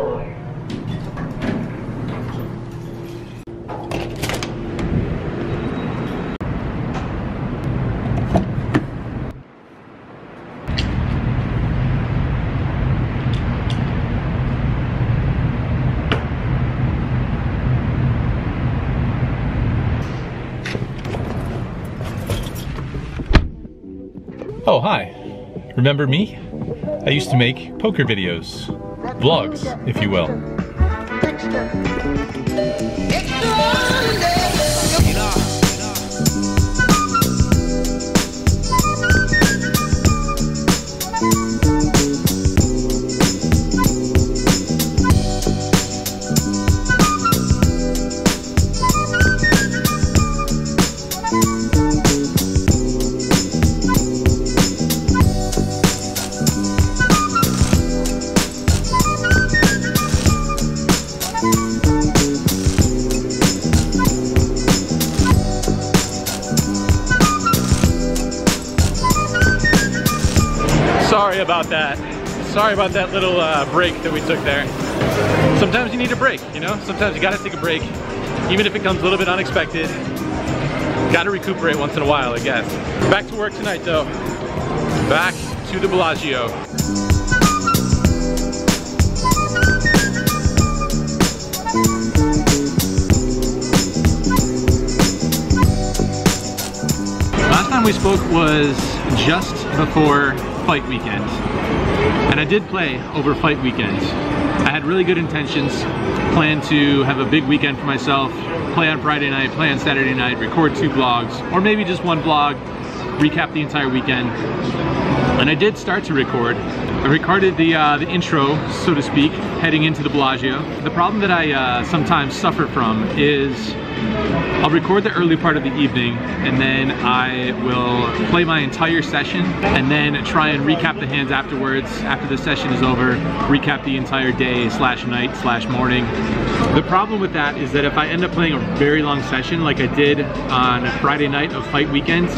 Oh, hi. Remember me? I used to make poker videos. Vlogs, if you will. Sorry about that little break that we took there. Sometimes you need a break, you know? Sometimes you gotta take a break, even if it comes a little bit unexpected. Gotta recuperate once in a while, I guess. Back to work tonight though. Back to the Bellagio. Last time we spoke was just before fight weekend. And I did play over fight weekend. I had really good intentions, planned to have a big weekend for myself, play on Friday night, play on Saturday night, record 2 vlogs, or maybe just 1 vlog, recap the entire weekend. And I did start to record. I recorded the intro, so to speak, heading into the Bellagio. The problem that I sometimes suffer from is I'll record the early part of the evening and then I will play my entire session and then try and recap the hands afterwards. After the session is over, recap the entire day slash night slash morning. The problem with that is that if I end up playing a very long session like I did on Friday night of fight weekend,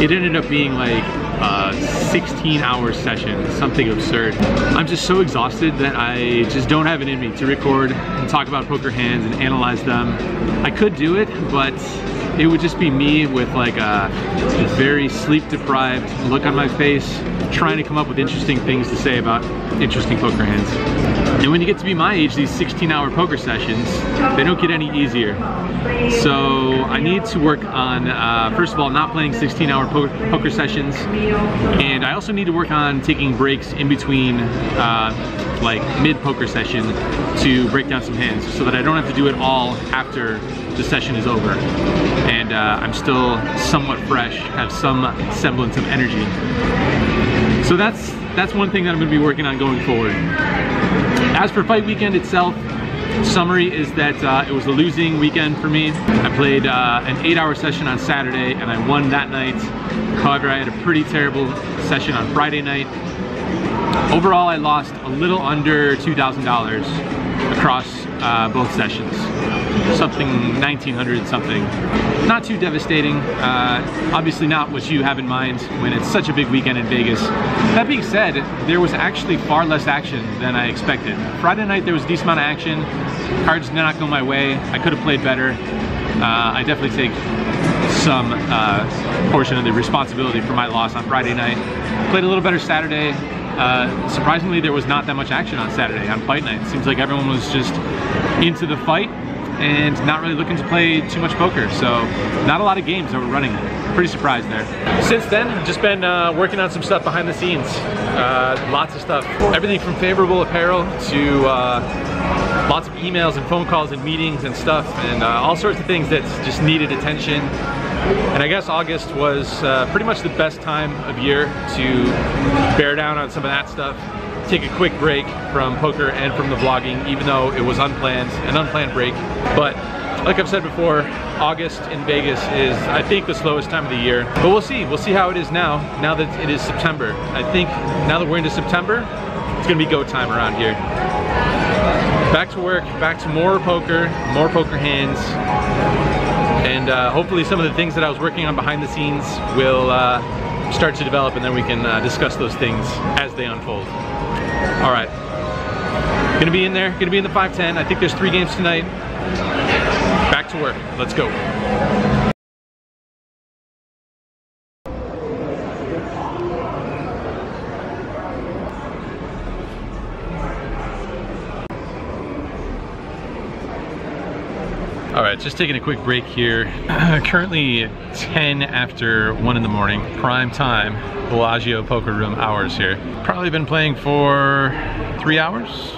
it ended up being like a 16-hour session, something absurd. I'm just so exhausted that I just don't have it in me to record and talk about poker hands and analyze them. I could do it, but it would just be me with like a very sleep-deprived look on my face, trying to come up with interesting things to say about interesting poker hands. And when you get to be my age, these 16-hour poker sessions, they don't get any easier. So I need to work on, first of all, not playing 16-hour poker sessions, and I also need to work on taking breaks in between like mid-poker session to break down some hands so that I don't have to do it all after the session is over. And I'm still somewhat fresh, have some semblance of energy. So that's one thing that I'm going to be working on going forward. As for fight weekend itself, summary is that it was a losing weekend for me. I played an 8-hour session on Saturday and I won that night. However, I had a pretty terrible session on Friday night. Overall, I lost a little under $2,000 across both sessions. Something 1,900 something. Not too devastating. Obviously not what you have in mind when it's such a big weekend in Vegas. That being said, there was actually far less action than I expected. Friday night there was a decent amount of action. Cards did not go my way. I could have played better. I definitely take some portion of the responsibility for my loss on Friday night. Played a little better Saturday. Surprisingly, there was not that much action on Saturday on fight night. It seems like everyone was just into the fight and not really looking to play too much poker. So not a lot of games that were running. Pretty surprised there. Since then, I've just been working on some stuff behind the scenes. Lots of stuff. Everything from favorable apparel to lots of emails and phone calls and meetings and stuff, and all sorts of things that just needed attention. And I guess August was pretty much the best time of year to bear down on some of that stuff. Take a quick break from poker and from the vlogging, even though it was an unplanned break. But like I've said before, August in Vegas is, I think, the slowest time of the year. But we'll see how it is now that it is September. I think now that we're into September, it's gonna be go time around here. Back to work, back to more poker hands, and hopefully some of the things that I was working on behind the scenes will start to develop, and then we can discuss those things as they unfold. All right. Gonna be in there, gonna be in the 510. I think there's 3 games tonight. Back to work, let's go. All right, just taking a quick break here. Currently 10 after 1 in the morning, prime time, Bellagio poker room hours here. Probably been playing for 3 hours,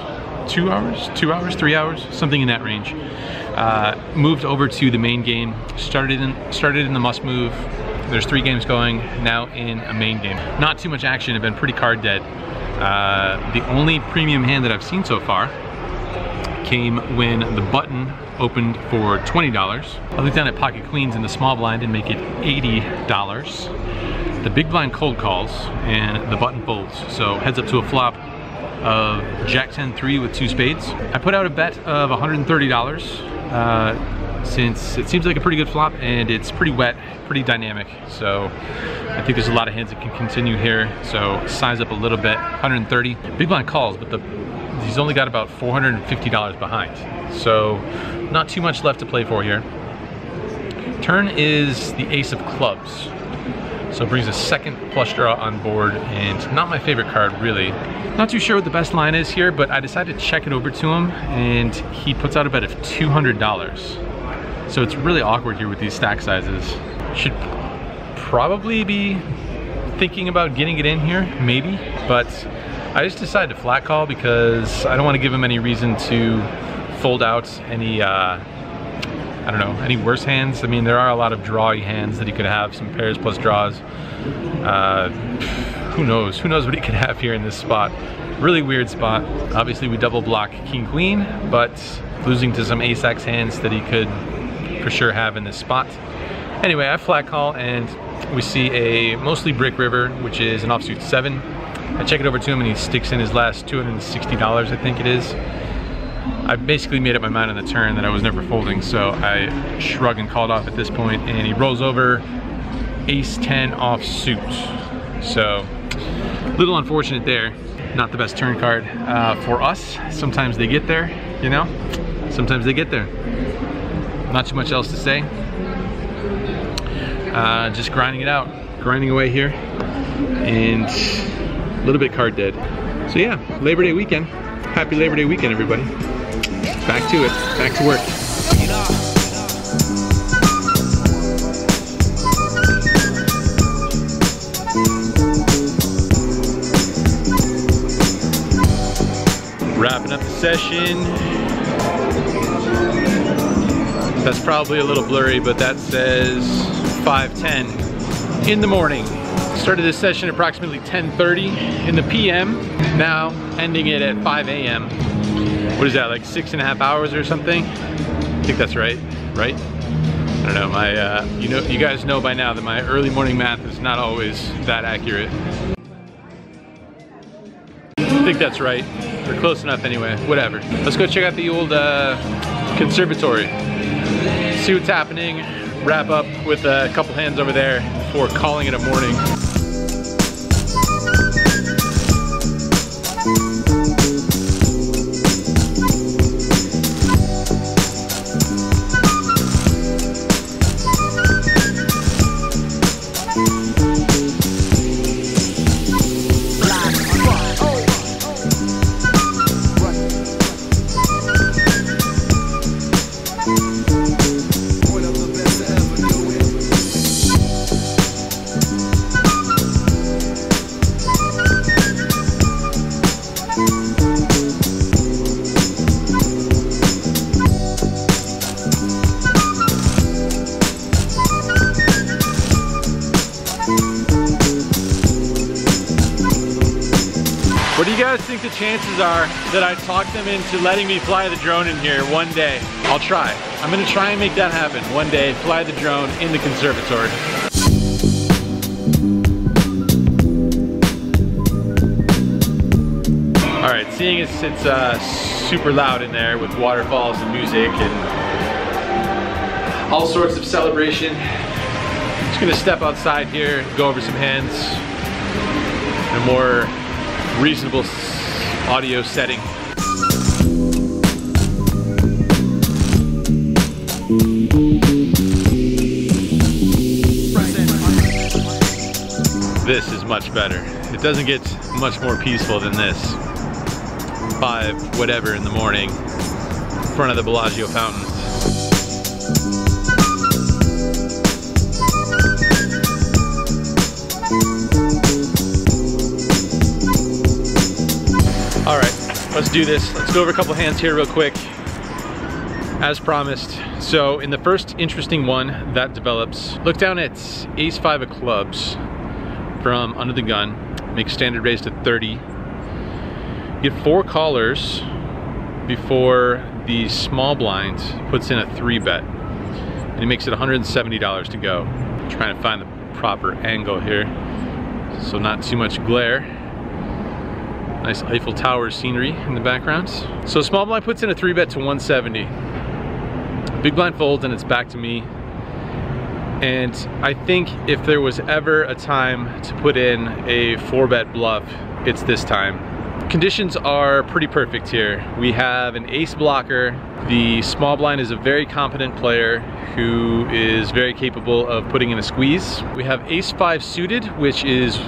2 hours, 2 hours, 3 hours, something in that range. Moved over to the main game, started in the must move. There's 3 games going, now in a main game. Not too much action, I've been pretty card dead. The only premium hand that I've seen so far came when the button opened for $20. I looked down at pocket queens in the small blind and make it $80. The big blind cold calls and the button folds. So heads up to a flop of Jack 10-3 with 2 spades. I put out a bet of $130 since it seems like a pretty good flop and it's pretty wet, pretty dynamic. So I think there's a lot of hands that can continue here. So size up a little bit, 130. Big blind calls, but he's only got about $450 behind. So not too much left to play for here. Turn is the ace of clubs. So it brings a second flush draw on board and not my favorite card really. Not too sure what the best line is here, but I decided to check it over to him and he puts out a bet of $200. So it's really awkward here with these stack sizes. Should probably be thinking about getting it in here, maybe, but I just decided to flat call because I don't want to give him any reason to fold out any, I don't know, any worse hands. I mean, there are a lot of drawy hands that he could have, some pairs plus draws. Who knows what he could have here in this spot. Really weird spot. Obviously we double block king queen, but losing to some ace X hands that he could for sure have in this spot. Anyway, I flat call and we see a mostly brick river, which is an offsuit 7. I check it over to him and he sticks in his last $260, I think it is. I basically made up my mind on the turn that I was never folding, so I shrug and called off at this point, and he rolls over ace 10 offsuit. So, a little unfortunate there. Not the best turn card for us. Sometimes they get there, you know? Sometimes they get there. Not too much else to say. Just grinding it out, grinding away here, and a little bit card dead. So yeah, Labor Day weekend. Happy Labor Day weekend, everybody. Back to it, back to work. Wrapping up the session. That's probably a little blurry, but that says 5:10 in the morning. Started this session at approximately 10:30 in the PM. Now ending it at 5 a.m. What is that, like 6.5 hours or something? I think that's right, right? I don't know, my, you guys know by now that my early morning math is not always that accurate. I think that's right, or close enough anyway, whatever. Let's go check out the old conservatory. See what's happening, wrap up with a couple hands over there before calling it a morning. What do you guys think the chances are that I talk them into letting me fly the drone in here one day? I'll try. I'm gonna try and make that happen one day, fly the drone in the conservatory. All right, seeing as it's super loud in there with waterfalls and music and all sorts of celebration, I'm just gonna step outside here, go over some hands in a more reasonable audio setting. much better. It doesn't get much more peaceful than this. 5 whatever in the morning in front of the Bellagio fountain. All right, let's do this. Let's go over a couple hands here real quick. As promised, so in the first interesting one that develops, look down at ace-5 of clubs from under the gun, make standard raise to 30. Get 4 callers before the small blind puts in a 3-bet, and he makes it $170 to go. I'm trying to find the proper angle here, so not too much glare. Nice Eiffel Tower scenery in the background. So small blind puts in a 3-bet to 170. Big blind folds and it's back to me. And I think if there was ever a time to put in a 4-bet bluff, it's this time. Conditions are pretty perfect here. We have an ace blocker. The small blind is a very competent player who is very capable of putting in a squeeze. We have ace-5 suited, which is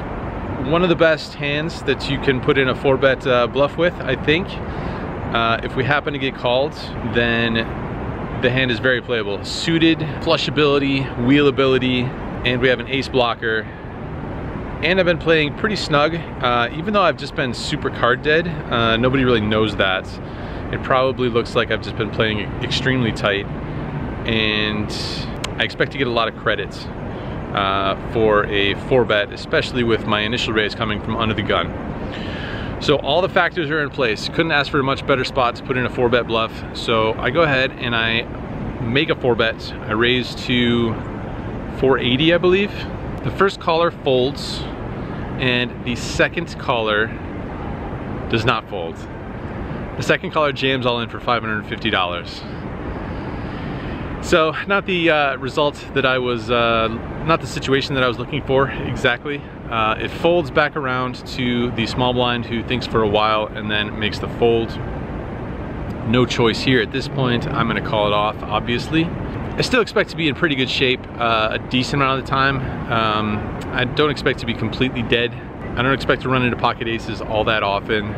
one of the best hands that you can put in a 4-bet bluff with, I think. If we happen to get called, then the hand is very playable. Suited, flush ability, wheel ability, and we have an ace blocker. And I've been playing pretty snug, even though I've just been super card dead. Nobody really knows that. It probably looks like I've just been playing extremely tight, and I expect to get a lot of credit for a 4-bet, especially with my initial raise coming from under the gun. So all the factors are in place. Couldn't ask for a much better spot to put in a 4-bet bluff. So I go ahead and I make a 4-bet. I raise to 480, I believe. The first caller folds, and the second caller does not fold. The second caller jams all in for $550. So not the result that I was, not the situation that I was looking for exactly. It folds back around to the small blind who thinks for a while and then makes the fold. No choice here at this point. I'm gonna call it off, obviously. I still expect to be in pretty good shape a decent amount of the time. I don't expect to be completely dead. I don't expect to run into pocket aces all that often.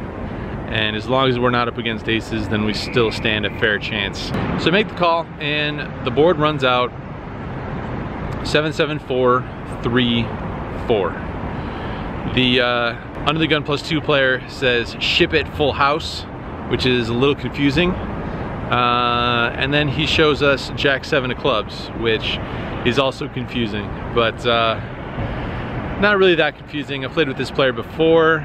And as long as we're not up against aces, then we still stand a fair chance. So I make the call, and the board runs out 7-7-4-3-4. The under the gun +2 player says ship it full house, which is a little confusing. And then he shows us Jack-7 of clubs, which is also confusing, but not really that confusing. I've played with this player before.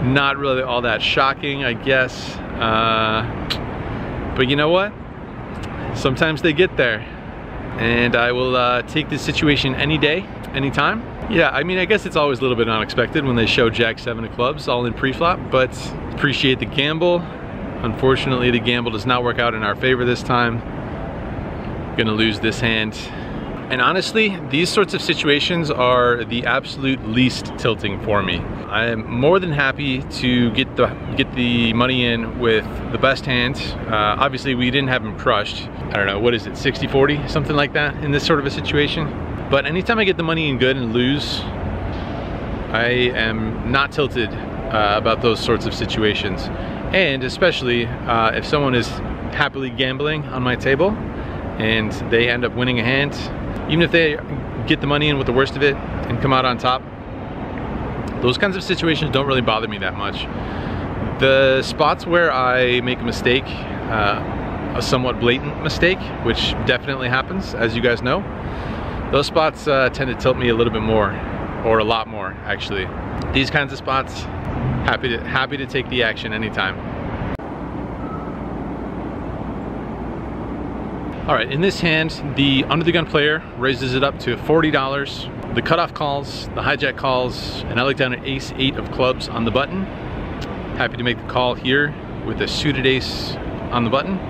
Not really all that shocking, I guess. But you know what? Sometimes they get there. And I will take this situation any day, anytime. Yeah, I mean, I guess it's always a little bit unexpected when they show Jack-7 of clubs all in pre-flop, but appreciate the gamble. Unfortunately, the gamble does not work out in our favor this time. Gonna lose this hand. And honestly, these sorts of situations are the absolute least tilting for me. I am more than happy to get the money in with the best hand. Obviously, we didn't have him crushed. I don't know, what is it, 60-40, something like that in this sort of a situation. But anytime I get the money in good and lose, I am not tilted about those sorts of situations. And especially if someone is happily gambling on my table and they end up winning a hand, even if they get the money in with the worst of it and come out on top, those kinds of situations don't really bother me that much. The spots where I make a mistake, a somewhat blatant mistake, which definitely happens, as you guys know, those spots tend to tilt me a little bit more, or a lot more, actually. These kinds of spots, happy to take the action anytime. All right, in this hand, the under the gun player raises it up to $40. The cutoff calls, the hijack calls, and I look down at ace-8 of clubs on the button. Happy to make the call here with a suited ace on the button.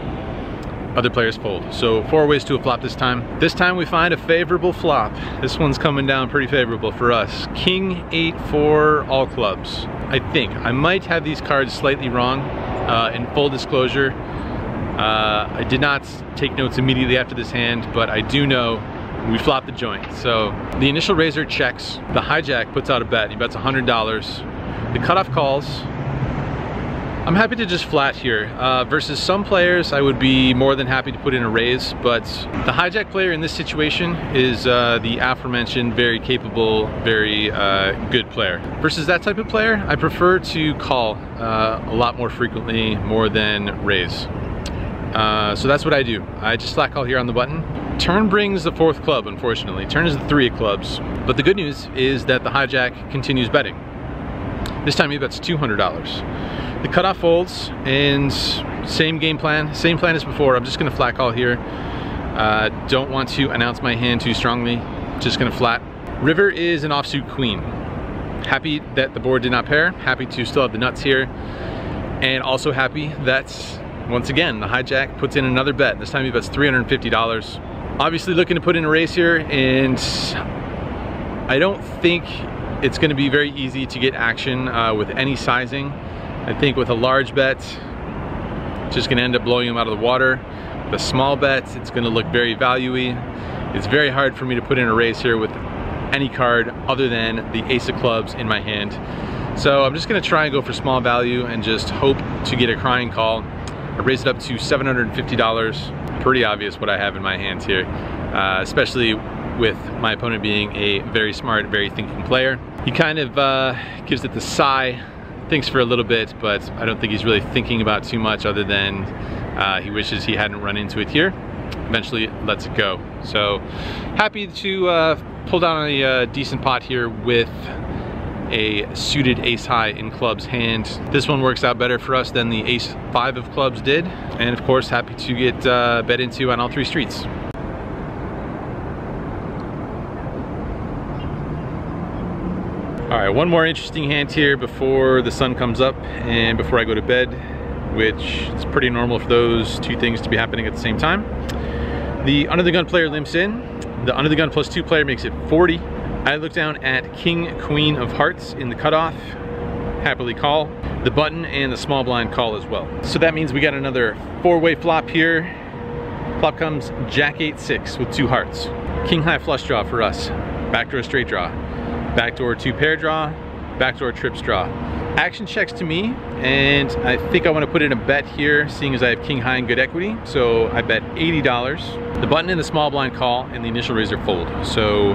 Other players fold. So 4 ways to a flop this time. This time we find a favorable flop. This one's coming down pretty favorable for us. King-8 for all clubs. I think. I might have these cards slightly wrong. In full disclosure, I did not take notes immediately after this hand, but I do know We flop the joint. So the initial raiser checks, the hijack puts out a bet, he bets $100. The cutoff calls. I'm happy to just flat here. Versus some players, I would be more than happy to put in a raise, but the hijack player in this situation is the aforementioned very capable, very good player. Versus that type of player, I prefer to call a lot more frequently, more than raise. So that's what I do. I just flat call here on the button. Turn brings the fourth club, unfortunately. Turn is the 3 of clubs. But the good news is that the hijack continues betting. This time he bets $200. The cutoff folds, and same game plan, same plan as before. I'm just gonna flat call here. Don't want to announce my hand too strongly. Just gonna flat. River is an offsuit queen. Happy that the board did not pair. Happy to still have the nuts here. And also happy that, once again, the hijack puts in another bet. This time he bets $350. Obviously looking to put in a raise here, and I don't think it's gonna be very easy to get action with any sizing. I think with a large bet, just gonna end up blowing him out of the water. The small bets, it's gonna look very value-y. It's very hard for me to put in a raise here with any card other than the ace of clubs in my hand. So I'm just gonna try and go for small value and just hope to get a crying call. I raised it up to $750. Pretty obvious what I have in my hands here, especially with my opponent being a very smart, very thinking player. He kind of gives it the sigh, thinks for a little bit, but I don't think he's really thinking about too much other than he wishes he hadn't run into it here. Eventually lets it go. So happy to pull down a decent pot here with a suited ace high in clubs hand. This one works out better for us than the ace 5 of clubs did. And of course, happy to get bet into on all 3 streets. All right, one more interesting hand here before the sun comes up and before I go to bed, which is pretty normal for those 2 things to be happening at the same time. The under the gun player limps in. The under the gun +2 player makes it 40. I look down at king, queen of hearts in the cutoff, happily call. The button and the small blind call as well. So that means we got another 4-way flop here. Flop comes jack 8-6 with 2 hearts. King high flush draw for us. Backdoor straight draw. Backdoor 2 pair draw, backdoor trips draw. Action checks to me, and I think I want to put in a bet here, seeing as I have king high and good equity. So I bet $80. The button and the small blind call, and the initial raiser fold. So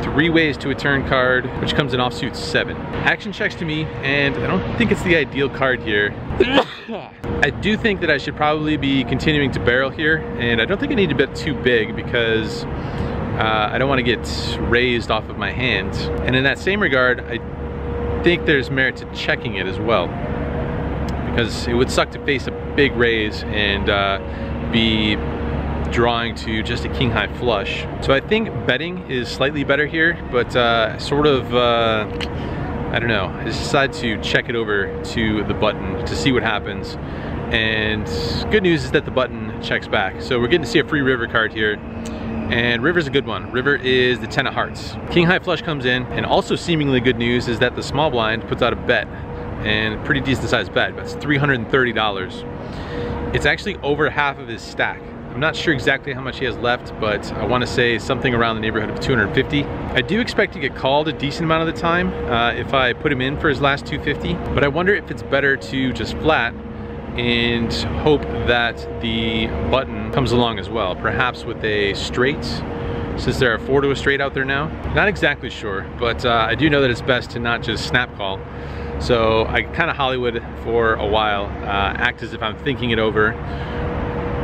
3 ways to a turn card, which comes in offsuit 7. Action checks to me, and I don't think it's the ideal card here. I do think that I should probably be continuing to barrel here, and I don't think I need to bet too big because I don't want to get raised off of my hand. And in that same regard, I think there's merit to checking it as well, because it would suck to face a big raise and be drawing to just a king high flush. So I think betting is slightly better here, but sort of, I don't know, I just decided to check it over to the button to see what happens. And good news is that the button checks back. So we're getting to see a free river card here. And river's a good one. River is the 10 of hearts. King high flush comes in, and also seemingly good news is that the small blind puts out a bet, and pretty decent sized bet. That's $330. It's actually over half of his stack. I'm not sure exactly how much he has left, but I want to say something around the neighborhood of 250. I do expect to get called a decent amount of the time if I put him in for his last 250, but I wonder if it's better to just flat and hope that the button comes along as well, perhaps with a straight, since there are 4 to a straight out there now. Not exactly sure, but I do know that it's best to not just snap call. So I kind of Hollywood for a while, act as if I'm thinking it over,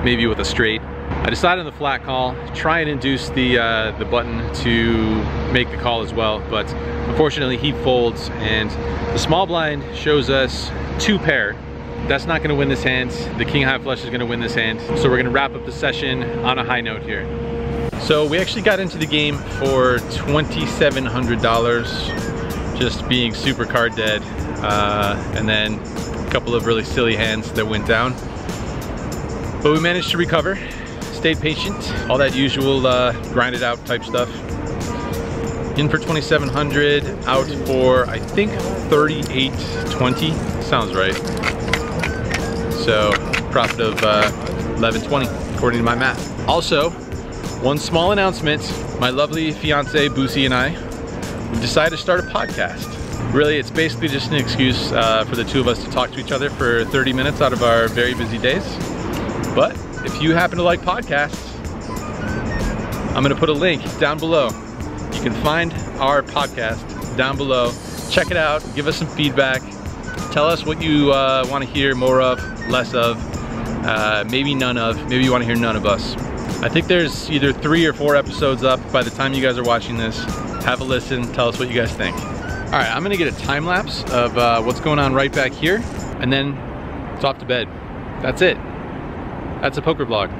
maybe with a straight. I decided on the flat call, try and induce the button to make the call as well, but unfortunately he folds, and the small blind shows us 2 pair. That's not going to win this hand. The king high flush is going to win this hand. So we're going to wrap up the session on a high note here. So we actually got into the game for $2,700, just being super card dead, and then a couple of really silly hands that went down. But we managed to recover, stayed patient, all that usual grinded out type stuff. In for 2,700, out for I think 38.20, sounds right. So profit of 11.20 according to my math. Also, One small announcement, my lovely fiance Boosie and I decided to start a podcast. Really, it's basically just an excuse for the two of us to talk to each other for 30 minutes out of our very busy days. But if you happen to like podcasts, I'm gonna put a link down below. You can find our podcast down below. Check it out, give us some feedback. Tell us what you wanna hear more of, less of, maybe none of, maybe you wanna hear none of us. I think there's either 3 or 4 episodes up by the time you guys are watching this. Have a listen, tell us what you guys think. All right, I'm gonna get a time lapse of what's going on right back here, and then it's off to bed. That's it. That's a poker vlog.